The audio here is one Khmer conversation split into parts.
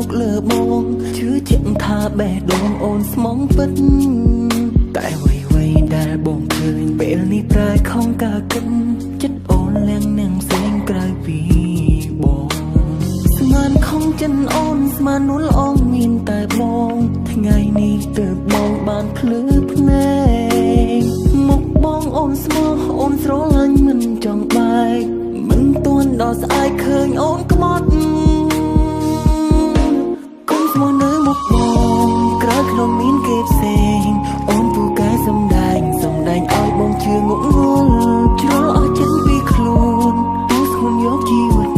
មកលើបងជឿជាក់ថាបេះដូងអូនស្មងពិតតែអ្វីដែលបងឃើញពេលនេះប្រែខំការគិតចិត្តអូនលៀងនឹងផ្សេងក្រៅពីបងស្មានខំចិនអូនស្មាននួលអងមានតែបងថ្ងៃនេះទើបបងបានភ្លឺភ្នែកមុខបងអូនស្មោះអូនស្រឡាញ់មិនចង់បែកមិនទាន់ដល់ស្អែកឃើញអូនក្បត់គុំស្មោះនៅមុខបងក្រៅក្នុងមានគេផ្សេងអូនពូកែសំដែងឲ្យបងជឿងក់ងល់ជ្រុលអស់ចិត្តពីខ្លួនអូនស្គនយកជីវិត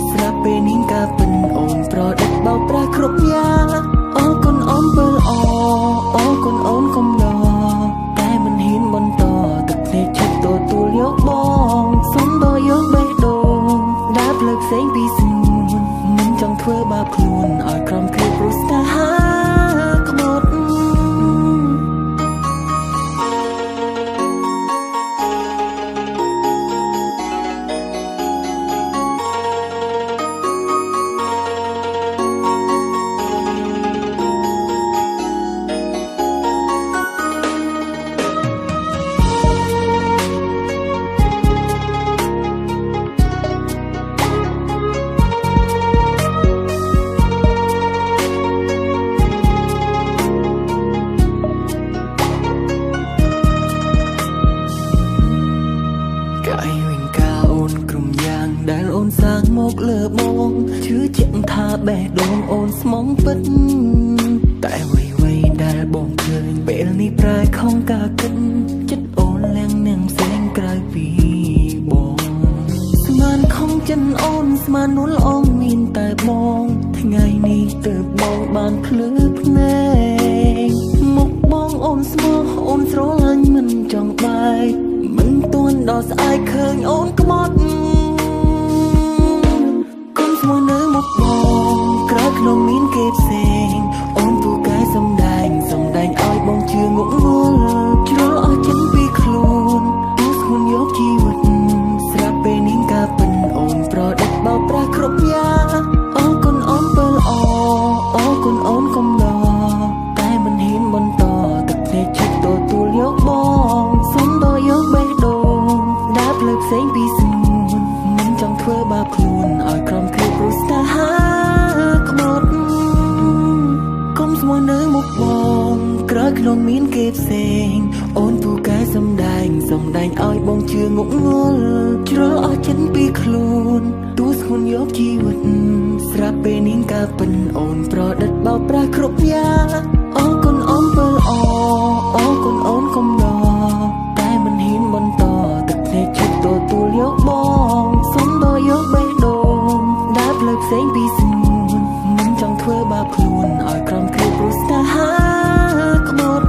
ស្រាប់ពេលនេះការពិនអូនប្រដិតបោកប្រាស់គ្រប់យ៉ាងអរគុណអូនបើល្អអរគុណអូនកុំដកតែមិនហ៊ានបន្តទឹកភ្នែកចិត្តទទួលយកបងសុំដល់យកបេះដូងដើរផ្លូវផ្សេងពីស្ងួនមិនចង់ធ្វើបាបខ្លួនឲ្យក្រំគ្រាព្រោះស្នេហាក្បត់ដែលអូនសាងមកលើបងជឿជាក់ថាបេះដូងអូនស្មងពិតតែអ្វីដែលបងឃើញពេលនេះប្រែខំការគិតចិត្តអូនលៀងនឹងផ្សេងក្រៅពីបងស្មានខំចិនអូនស្មាននួលអងមានតែបងថ្ងៃនេះទើបបងបានភ្លឺភ្នែកមុខបងអូនស្មោះអូនស្រឡាញ់មិនចង់បែកមិនទាន់ដល់ស្អែកឃើញអូនក្បត់ស្មោះនៅមុខបងក្រៅក្នុងមានគេផ្សេងអូនពូកែសំដែងឲ្យបងជឿងក់ងល់ជ្រុលអស់ចិត្តពីខ្លួនអូនស្គនយកជីវិតស្រាប់ពេលនេះការពិនអូនប្រដិតបោកប្រាស់គ្រប់យ៉ាងអរគុណអូនបើល្អអរគុណអូនកុំដកតែមិនហ៊ានបន្តទឹកភ្នែកចិត្តទទួលយកបងសុំដល់យកបេះដូងដើរផ្លូវផ្សេងពីស្ងួនមិនចង់ធ្វើបាបខ្លួនឲ្យក្រំគ្រាព្រោះស្នេហាក្បត់គុំស្មោះនៅមុខបងក្រៅក្នុងមានគេផ្សេងអូនពូកែសំដែងឲ្យបងជឿងក់ងល់ជ្រុលអស់ចិត្តពីខ្លួនទូស្គនយកជីវិតស្រាប់ពេលនេះការពិនអូនប្រដិតបោកប្រាស់គ្រប់យ៉ាងអរគុណអូនបើល្អអរគុណអូនកុំដកតែមិនហ៊ានបន្តទឹកភ្នែកចិត្តទទួលយកបងសុំដល់យកបេះដូងដើរផ្លូវផ្សេងពីស្ងួនមិនចង់ធ្វើបាបខ្លួនឲ្យក្រំគ្រាព្រោះស្នេហាក្បត់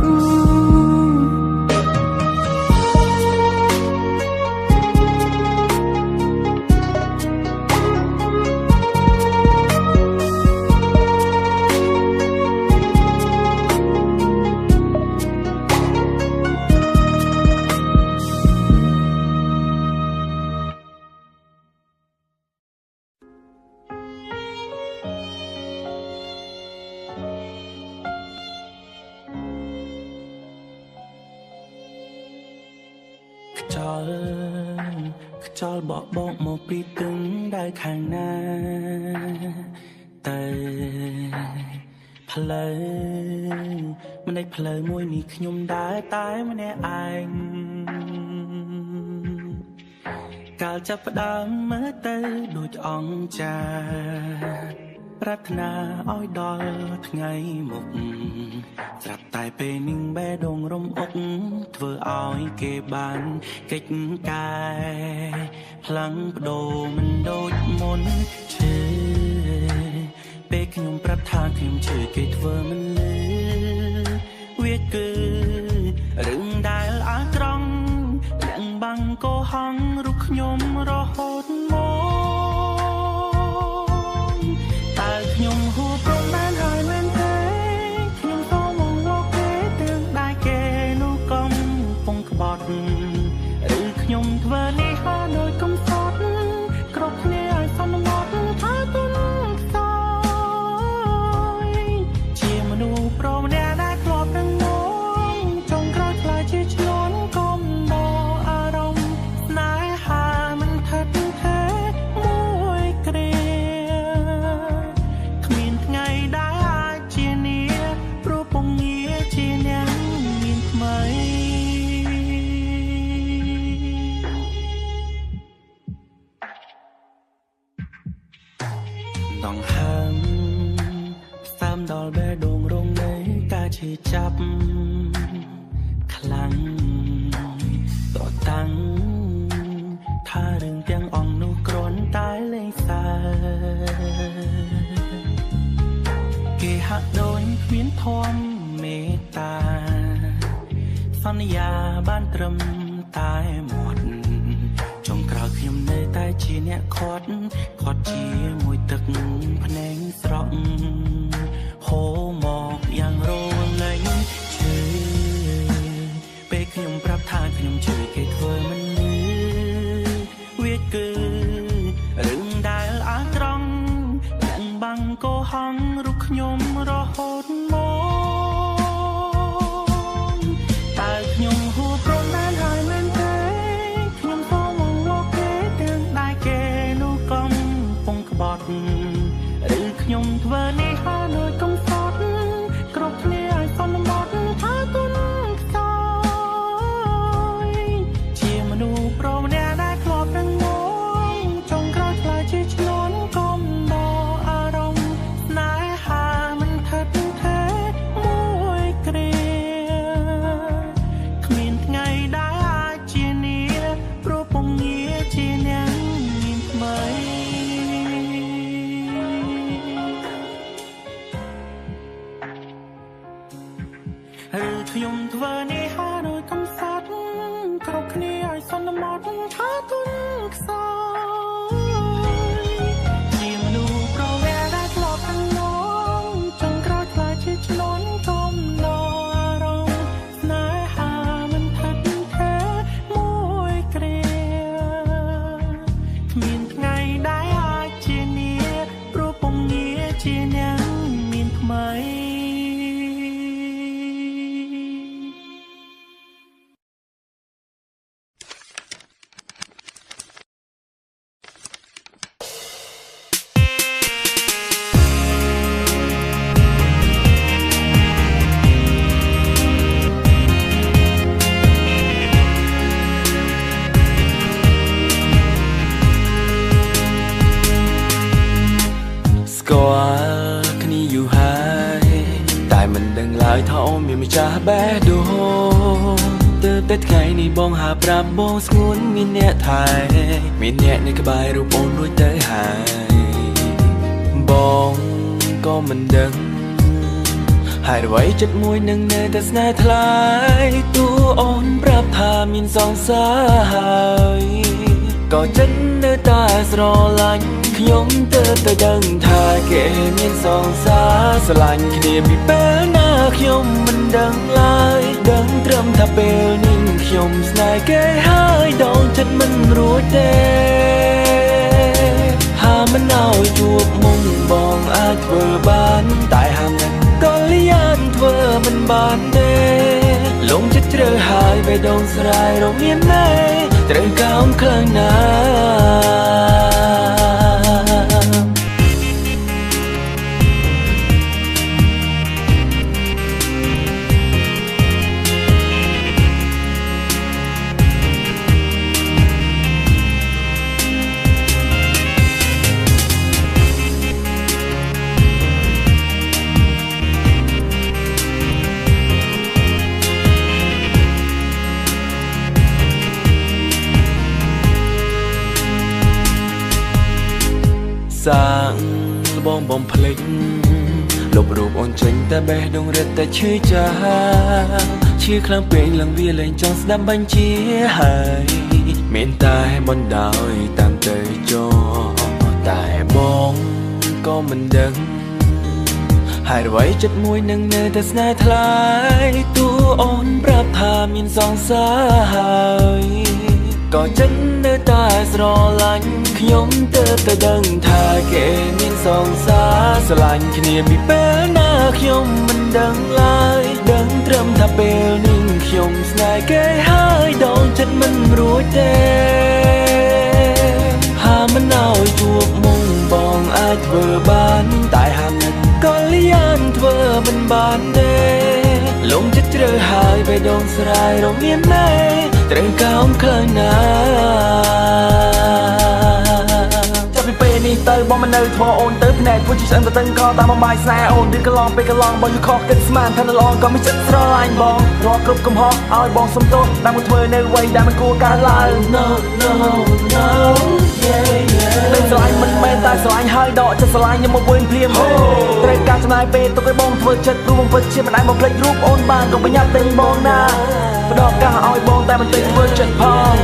ខ្យល់បក់បោកមកពីទឹងដែលខាងណាតែផ្លូវម្នាក់ផ្លូវមួយនេះខ្ញុំដើរតែម្នាក់ឯងកាលចាប់ផ្ដើមមើលទៅដូចអង្ចាប្រាថ្នាឲ្យដល់ថ្ងៃមុខស្រាប់តែពេលនឹងបេះដូងរំអុកធ្វើឲ្យគេបានកិច្ចកាយផ្លាំងបដូរមិនដូចមុនឈឺពេលខ្ញុំប្រាប់ថាខ្ញុំឈឺគេធ្វើមិនលឺវាគឺរឿងដែលអាក្រង់ទាំងបាំងកោហងរូបខ្ញុំរហូតមកតើខ្ញុំហួព្រមបានហើយមែនទេខ្ញុំសូមមកលោកគេទាំងដែលគេនោះកំពុងក្បត់ឬខ្ញុំធ្វើនេះហើយដោយកំសត់គ្រប់គ្នាឲ្យសន្មត់ថាទុនខ្សោយ ដងហើមសាមដល់បេះដូងរងនៃការឈឺចាប់ខ្លាំងតតាំងថារឿងទាំងអស់នោះគ្រាន់តែលេងសើគេហាក់ដូចគ្មានធម៌មេត្តាសន្យាបានត្រឹមតែមាត់ចុងក្រោយខ្ញុំនៅតែជាអ្នកខាត់ជាមួយទឹកភ្នែកស្រក់ហូរមកយ៉ាងរលែងឈឺពេលខ្ញុំប្រាប់ថាខ្ញុំជឿគេធ្វើមិនលឺវាគឺរឿងដែលអាត្រង់ទាំងបាំងកោហងរូបខ្ញុំរហូតមកតើខ្ញុំហួព្រមបានហើយមែនទេខ្ញុំសូមមកលោកគេទាំងដែលគេនោះកំពុងក្បត់ឬខ្ញុំធ្វើនេះហើយនៅកំសត់គ្រប់គ្នាឲ្យសន្មត់ថាគុណខ្សោយជាមនុស្សប្រុសម្នាក់ដែលធ្លាប់នឹងងងចុងក្រោយខ្លាចជាឈ្នន់កុំដកអារម្មណ៍ស្នេហាមិនថិតទេមួយគ្រាគ្មានថ្ងៃដែលអាចជានាព្រោះពងងារជាអ្នកមានថ្មីឬខ្ញុំធ្វើនេះហើយដោយកំសត់គ្រប់គ្នាឲ្យសន្មត់ថាគុណខ្សោយជាមនុស្សប្រវែដែលធ្លាប់ទាំងងងចុងក្រោយខ្លាចជាឈ្នន់កុំដកអារម្មណ៍ស្នេហាមិនថិតទេមួយគ្រាគ្មានថ្ងៃដែលអាចជានាព្រោះពងងារជាអ្នកមានថ្មីស្គាល់គ្នាយូរហើយតែមិនដឹងឡើយថាអូនមានម្ចាស់បេះដូងទើបតែថ្ងៃនេះបងហាប្រាប់បងស្ងួនមានអ្នកថែមានអ្នកនៅក្បែររូបអូនរួចទៅហើយបងក៏មិនដឹងហើយអ្វីចិត្តមួយនឹងនៅតែស្នេហ៍ថ្លៃតួអូនប្រាប់ថាមានសង្សារហើយក៏ចិត្តនៅតែស្រឡាញ់ខ្ញុំទើបតែដឹងថាគេមានសង្សារស្រឡាញ់គ្នាពីពេលណាខ្ញុំមិនដឹងឡើយដឹងត្រឹមថាពេលនេះខ្ញុំស្នេហ៍គេហើយដងចិត្តមិនរួចទេហាមិនឲ្យជួបមុំបងអាចធ្វើបានតែហាមិនក៏លៀនធ្វើមិនបានទេលងចិត្តជ្រើហើយបេះដូងស្រ័យរមានណែត្រូវកោមខ្លាំងណាសាងលបងបំភ្លេចលុបរូបអូនចេញតែបេះដូងរត់តែឈឺចាំឈឺខ្លាំងពេកឡើងវាលែងចង់ស្ដាប់បញ្ជាហើយមានតែបណ្ដោយតាមទៅចោតែបងក៏មិនដឹងហើយអ្វីចិត្តមួយនឹងនៅតែស្នេហ៍ថ្លៃតួអូនប្រាប់ថាមានសង្សារហើយក៏ចិត្តនៅតែស្រឡាញ់ខ្ញុំទើបតែដឹងថាគេមានសង្សារស្រឡាញ់គ្នាពីពេលណាខ្ញុំមិនដឹងឡើយដឹងត្រឹមថាពេលនេះខ្ញុំស្នេហ៍គេហើយដងចិត្តមិនរួចទេហាមិនឲ្យជួបមុំបងអាចធ្វើបានតែហាមិនក៏លៀនធ្វើមិនបានទេលងចិត្តជ្រើហើយបេះដូងស្រ័យរមានណែត្រូវកោមខ្លាំងណាស់ចាប់ពីពេលនេះទៅបងមិននៅធ្វើអូនទៅភ្នែក មិនជួយឆ្អឹងទៅទាំងខតាមបំបាយស្នេហ៍អូនឌីកន្លងពេលកន្លងបងយូខកគិតស្មានថានៅល្អក៏មិនចិត្តស្រឡាញ់បងរាល់គ្រប់កំហុសឲ្យបងសុំទោសដែលមកធ្វើនៅអ្វីដែលមិនគួរកើតឡើង No no no yeah yeah មិនស្រឡាញ់មិនមែនតែស្រឡាញ់ហើយដកចិត្តស្រឡាញ់ខ្ញុំមកវិញភ្លាមត្រូវការចំណាយពេលទុកឲ្យបងធ្វើចិត្តព្រោះបងពិតជាមិនអាចមកភ្លេចរូបអូនបានកុំប្រញាប់ទិញបងណាផ្ដោតកាសឲ្យបងតែមិនទិញធ្វើចិត្តផង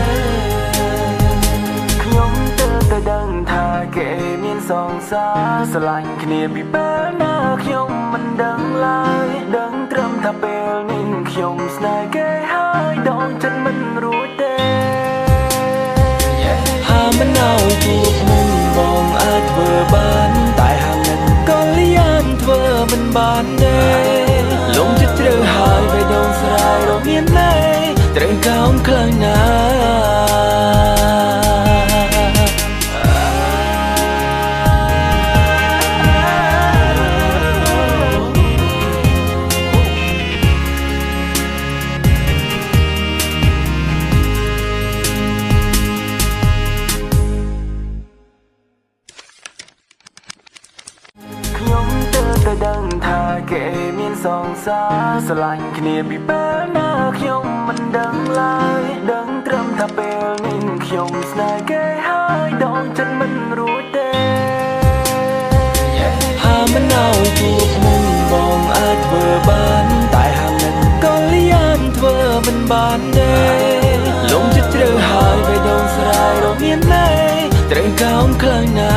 ខ្ញុំទៅដឹងថាគេមានសងសាស្រឡាញ់គ្នាពីពេលណាខ្ញុំមិនដឹងឡើយដឹងត្រឹមថាពេលនេះខ្ញុំស្នេហ៍គេហើយដងចិត្តមិនរួចទេហាមិនឲ្យជួបមុនបងអាចធ្វើបានតែហាមិនក៏លៀនធ្វើមិនបានទេលំចិត្តជ្រៅហើយបេះដូងស្រ័យរកមានណែត្រូវកោនខ្លាំងណាខ្ញុំទៅដឹងថាគេមានសងសាស្រឡាញ់គ្នាពីពេលណាខ្ញុំមិនដឹងឡើយដឹងត្រឹមថាពេលនេះខ្ញុំស្នេហ៍គេហើយដងចិត្តមិនរួចទេហាមិនឲ្យជួបមុនបងអាចធ្វើបានតែហាមិនក៏លៀនធ្វើមិនបានទេលំចិត្តជ្រៅហើយបេះដូងស្រ័យរកមានណែត្រូវកោនខ្លាំងណា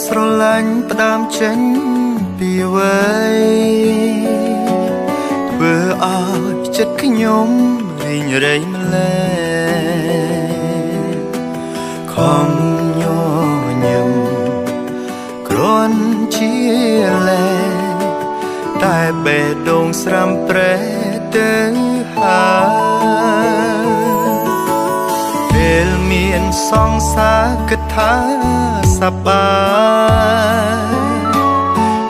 ស្រឡាញ់ផ្ដើមចេញពីអ្វីធ្វើឲ្យចិត្តខ្ញុំរីងរៃម្លេះខំញញឹមគ្រាន់ជាលែតែបេះដូងស្រាំប្រែទៅហើយពេលមានសង្សារគិតថាសប្បាយ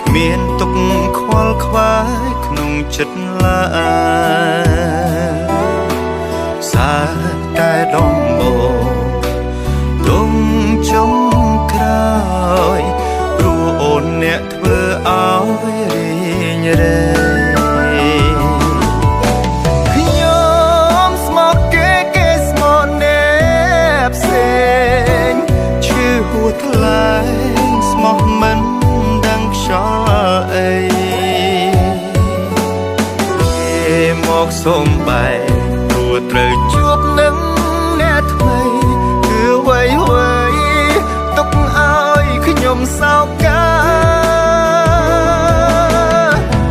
គ្មានទុកខ្វល់ខ្វាយក្នុងចិត្តឡើយសាតែដំបងទុំចុងក្រោយព្រោះអូនអ្នកធ្វើឲ្យរីងរៃថ្លៃស្មោះមិនដឹងខ្យល់អីគេមកសុំបែកព្រោះត្រូវជួបនឹងអ្នកថ្មីគឺអ្វីទុកឲ្យខ្ញុំសោកកា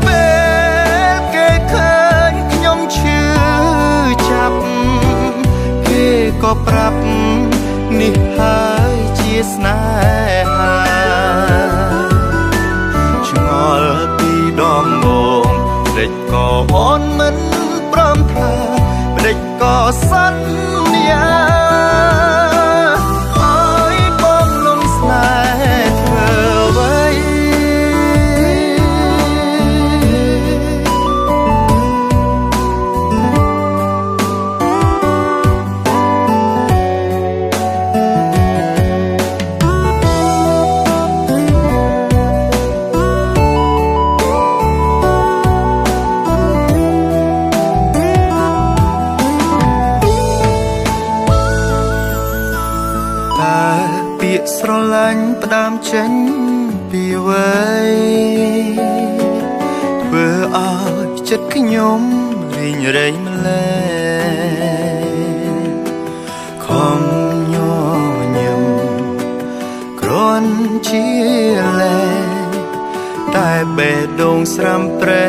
ពេលគេឃើញខ្ញុំឈឺចាប់គេក៏ប្រាប់នេះហើយស្នេហាឆ្ងល់ពីដំបូងភ្លេចក៏អូនមិនព្រមថាភ្លេចក៏សន្យាឲ្យបងលំស្នេហ៍ធ្វើអ្វីស្រឡាញ់ផ្ដើមចេញពីអ្វីធ្វើឲ្យចិត្តខ្ញុំរីងរៃម្លេះខំញញឹមគ្រាន់ជាលែតែបេះដូងស្រាំប្រែ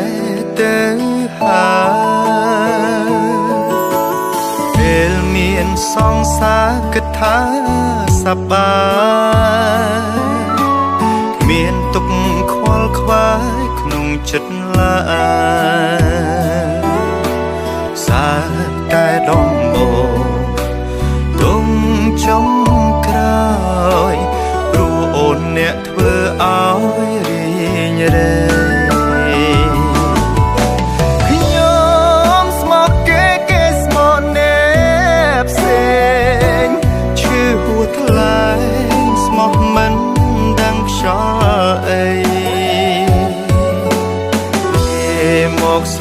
ទៅហើយពេលមានសង្សារគិត ថាសប្បាយមានទុកខ្វល់ខ្វាយក្នុងចិត្តឡើយសាតែដំបូងទុំចំក្រោយព្រោះអូនអ្នកធ្វើឲ្យរៀងរែ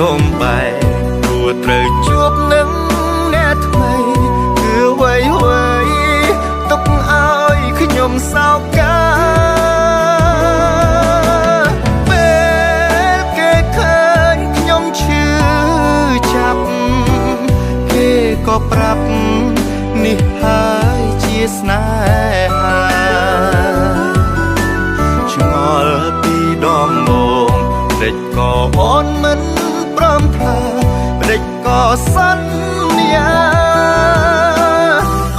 សូមបែរព្រោះត្រូវជួបនឹងអ្នកថ្មីគឺអ្វីទុកឲ្យខ្ញុំសោកកាពេលគេឃើញខ្ញុំឈឺចាប់គេក៏ប្រាប់នេះហើយជាស្នេហាឆ្ងល់ពីដំបូងតិចក៏អូនមិនព្រមថាម្ដេចក៏សន្យា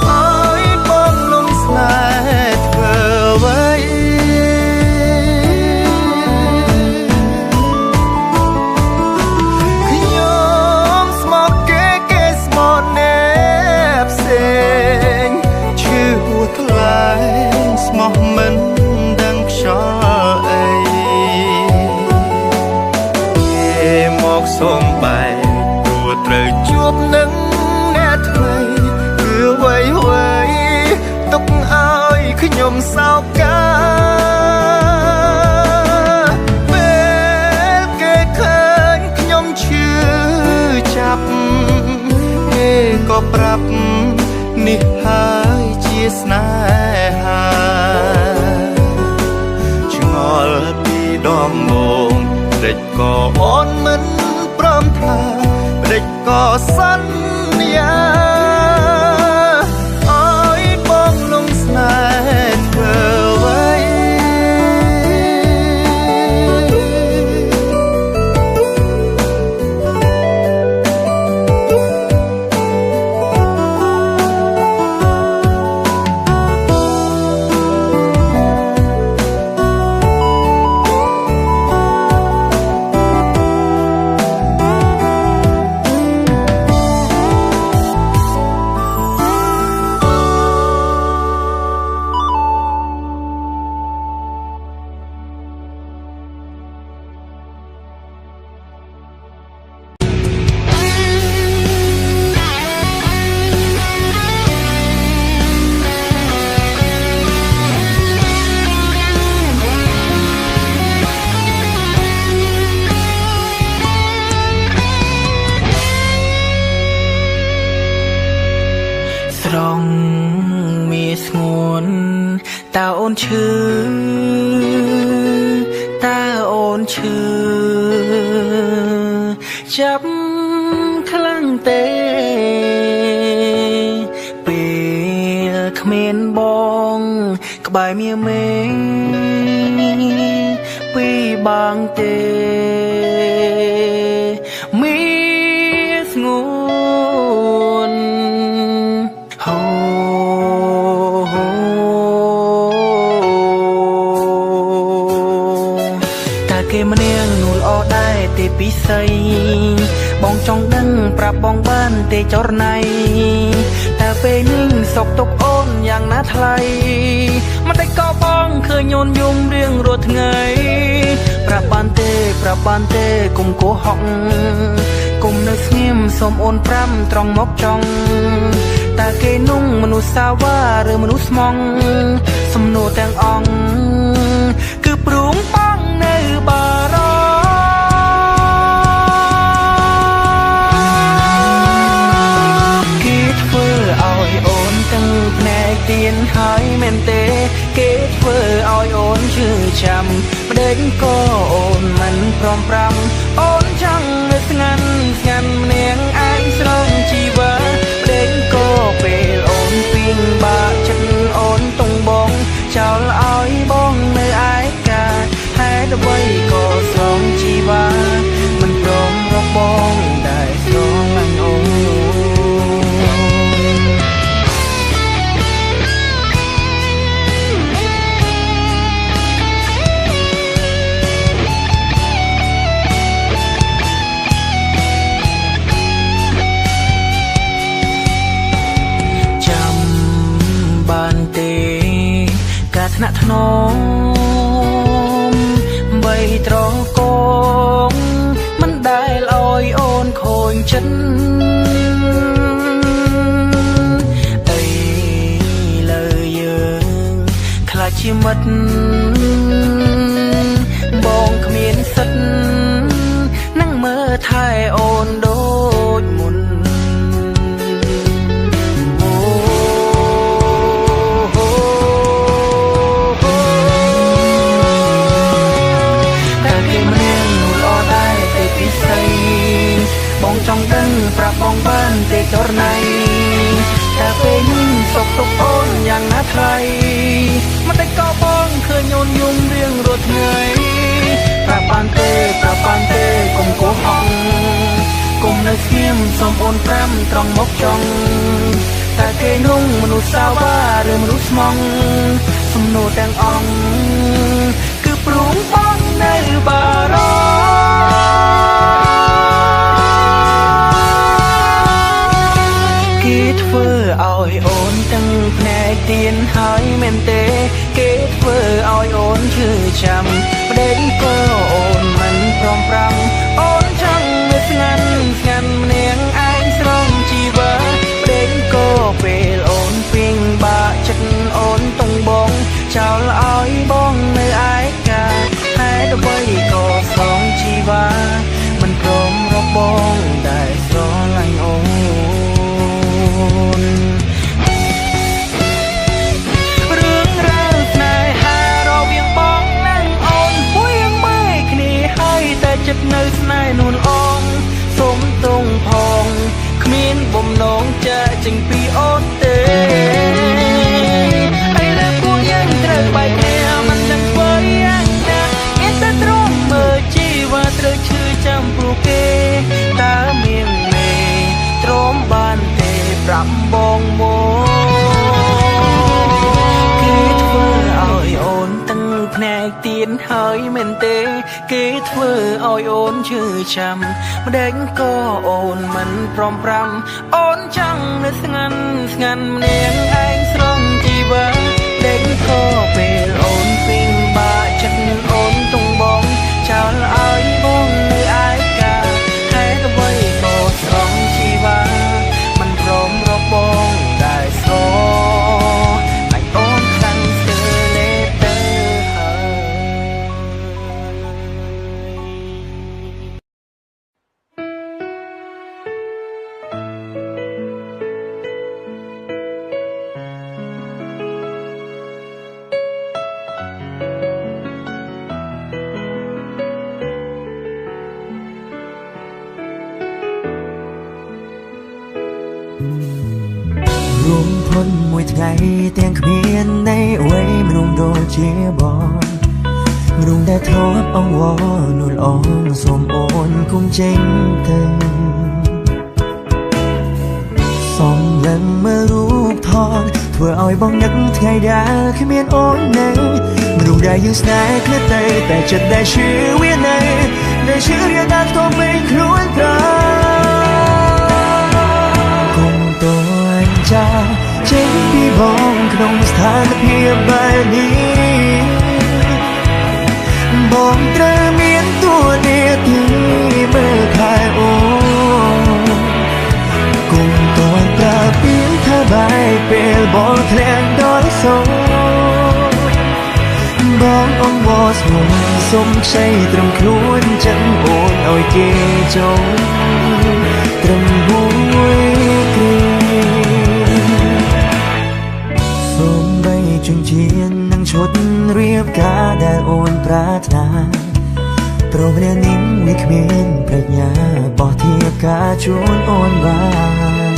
ឲ្យបងលំស្នេហ៍ធ្វើអ្វីខ្ញុំស្មោកគេស្មោកអ្នកផ្សេងឈឺហួថ្លៃស្មោះមិនដឹងខ្យល់អីមកសូមបែរព្រោះត្រូវជួបនឹងអ្នកថ្មីគឺអ្វីទុកឲ្យខ្ញុំសោកកាពេលគេឃើញខ្ញុំឈឺចាប់គេក៏ប្រាប់នេះហើយជាស្នេហាឆ្ងល់ពីដំបូងម្ដេចក៏អូនមិនព្រមថាម្ដេចក៏សន្យាឲ្យបងលំស្នេហ៍ធ្វើអ្វីស្ងួនតើអូនឈឺតើអូនឈឺចាប់ខ្លាំងទេពេលគ្មានបងក្បែរមាមេពីបាងទេមីស្ងួនគេម្នាក់នួលអដែរទេពិសីបងចង់ដឹងប្រាប់បងបានទេចរណៃតែពេលនេះសុកទុកអូនយ៉ាងណាថ្លៃមិនតែក៏បងឃើញអូនយំរៀងរាល់ថ្ងៃប្រាប់បានទេគុំកោហកគុំនៅស្ងៀមសូមអូន5ត្រង់មកចង់តើគេนุ่งមនុស្សសាវ៉ាឬមនុស្សស្មងសំណួរទាំងអង្គគឺព្រួងបងនៅបារគេធ្វើឲ្យអូនទាំងភ្នែកទៀនហើយមែនទេគេធ្វើឲ្យអូនឈឺចាំម្ដេចក៏អូនមិនព្រមអូនចង់នៅស្ងាត់ម្នាក់ឯងស្រងជីវិតម្ដេចក៏ពេលអូនពីងបាក់ចិត្តអូនតុងបងចោលឲ្យបងនៅឯកាហេតុអ្វីក៏ស្រងជីវិតមិនព្រមរកបងដែលស្រឡាញ់អូន នមបីត្រកងមិនដែលអោយអូនខូចចិត្តអីលើយើងខ្លាចជាមិត្តបងគ្មានសិទ្ធនឹងមើលថែអូនដូចមុនបងចង់ដឹងប្រាប់បងបានទេចរណៃតែពេលនេះសុខទុក្ខអូនយ៉ាងណាថ្លៃមិនដេចក៏បងឃើញអូនយំរៀងរាល់ថ្ងៃប្រាប់បានទេកុំគោះអងកុំនៅស្ងៀមសូមអូន5ត្រង់មកចង់តែគេនោះមនុស្សសាវ៉ាឬមនុស្សស្មងសំណួរទាំងអង្គគឺព្រមបងនៅបារម្ភធ្វើឲ្យអូនទាំងភ្នែកទៀនហើយមែនទេគេធ្វើឲ្យអូនឈឺចាំប្តីក៏អូនមិនព្រមប្រាំអូនចង់នៅស្ងាត់ម្នាក់ឯងស្រងជីវិតប្តីក៏ពេលអូនពីងបាក់ចិត្តអូនតុងបងចោលឲ្យបងនៅឯកាហេតុអ្វីក៏ស្រងជីវិតមិនព្រមរកបងដែលស្រឡាញ់អូនរឿងរ៉ាវស្នេហារវាងបងនិងអូនពួយមើលគ្នាហើយតែចិត្តនៅស្នេហ៍នួនអងសូមទងផងគ្មានបំណងចាចេញពីអូនទេហើយលើពួកយើងត្រូវបែកគ្នាមិនដឹងធ្វើយ៉ាងណាមានតែទ្រាំមើលជីវិតត្រូវឈឺចាំព្រោះគេតើមានមេទ្រាំបានទេប្រាប់បងមកគេធ្វើឲ្យអូនទាំងភ្នែកទៀនហើយមែនទេគេធ្វើឲ្យអូនឈឺចាំម្ដេចក៏អូនមិនព្រមប្រាំអូនចង់នៅស្ងាត់ម្នាក់ឯងស្រងជីវិតដេកក៏ពេលអូនពីងបាក់ចិត្តអូនតុងបងចោលឲ្យបងនៅឯកាហេតុអ្វីក៏ស្រងជីវិតមិនព្រមរកបងដែលស្រឡាញ់អូនខ្លាំងស្ទើរលេបទៅរួមធន់មួយថ្ងៃទាំងគ្មានในអ្វីមនុស្សដូចជាបងមនុស្សដែលធ្លាប់អង្វរនួលអងសូមអូនគុំចេញទៅសំឡឹងមើលរូបថតធ្វើឲ្យបងនឹកថ្ងៃដែលគ្មានអូននៅមនុស្សដែលយើងស្នេហ៍គ្នាទៅតែចិត្តដែលឈឺវានៅដែលឈឺរៀងដាច់ក៏មិនខ្លួនប្រាចាចេញពីបងក្នុងស្ថានភាពបែបនេះបងត្រូវមានទួនាទីមើលថែអូនគុំតើប្រើពីថាបែបពេលបងធ្លាក់ដល់សូនបងអង្វរស្មុំសុំខ្ចីត្រឹមខ្លួនចិនអូនឲ្យគេចង់ត្រឹមមួយគ្រាជញ្ជៀននឹងឈុតរៀបការដែលអូនប្រាថ្នាព្រោះម្នាក់នេះវាគ្មានប្រាជ្ញាបោះធៀបការជូនអូនបាន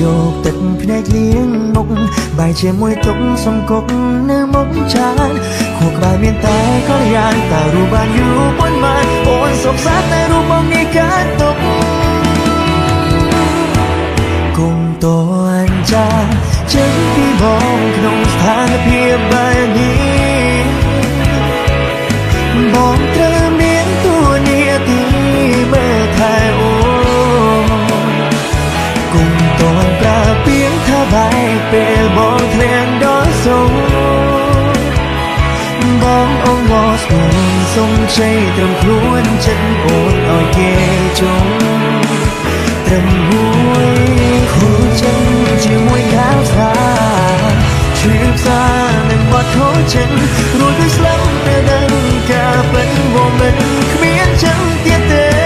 យកទឹកភ្នែកលាងមុខបាយជាមួយទុកសំគប់នៅមុខចានខួរក្បាលមានតែកល្យានតើរូបបានយូរប៉ុន្មានអូនសុខសាន្តតែរូបបងនេះកើតទុកគុំតអញ្ចាចេញពីបងក្នុងស្ថានភាពបែបនេះបងត្រូវមានទួនាទីមើលថែអូនគុំតប្រើពាក្យថាបែកពេលបងធ្លាក់ដល់សូន សុំជ័យត្រឹមខ្លួនចិត្តអូនឲ្យគេចង់ត្រឹមមួយខូចចិត្តជាមួយកាវសាឈឺផ្សានឹងបាត់ខូចចិត្តរួចដោយស្លាប់តែដឹងការពិតवोមិនគ្មានចឹងទៀតទេ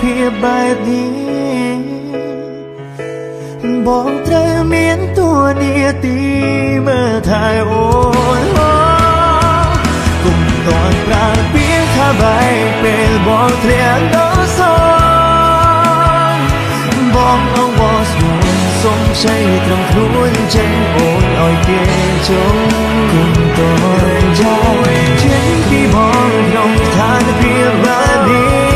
ភាពបែបនេះបងត្រូវមានតួនាទីមើលថែអូនគុំតន់ប្រាពីថាបែកពេលបងធ្លាក់ដល់សងបងអងវស្វសុំជ័យត្រឹមខ្លួនចេញអូនឲ្យគេចង់គុំតន់ចាចេញពីបងក្នុងស្ថានភាពបែបនេះ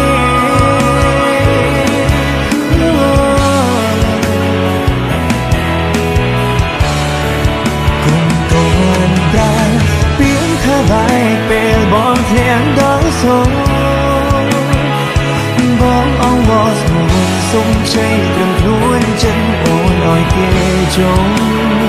បែកពេលបងធ្លាក់ដល់សងបងអងវស្វសុំជ័យត្រឹមខ្លួនចិត្តអូនឲ្យគេចង់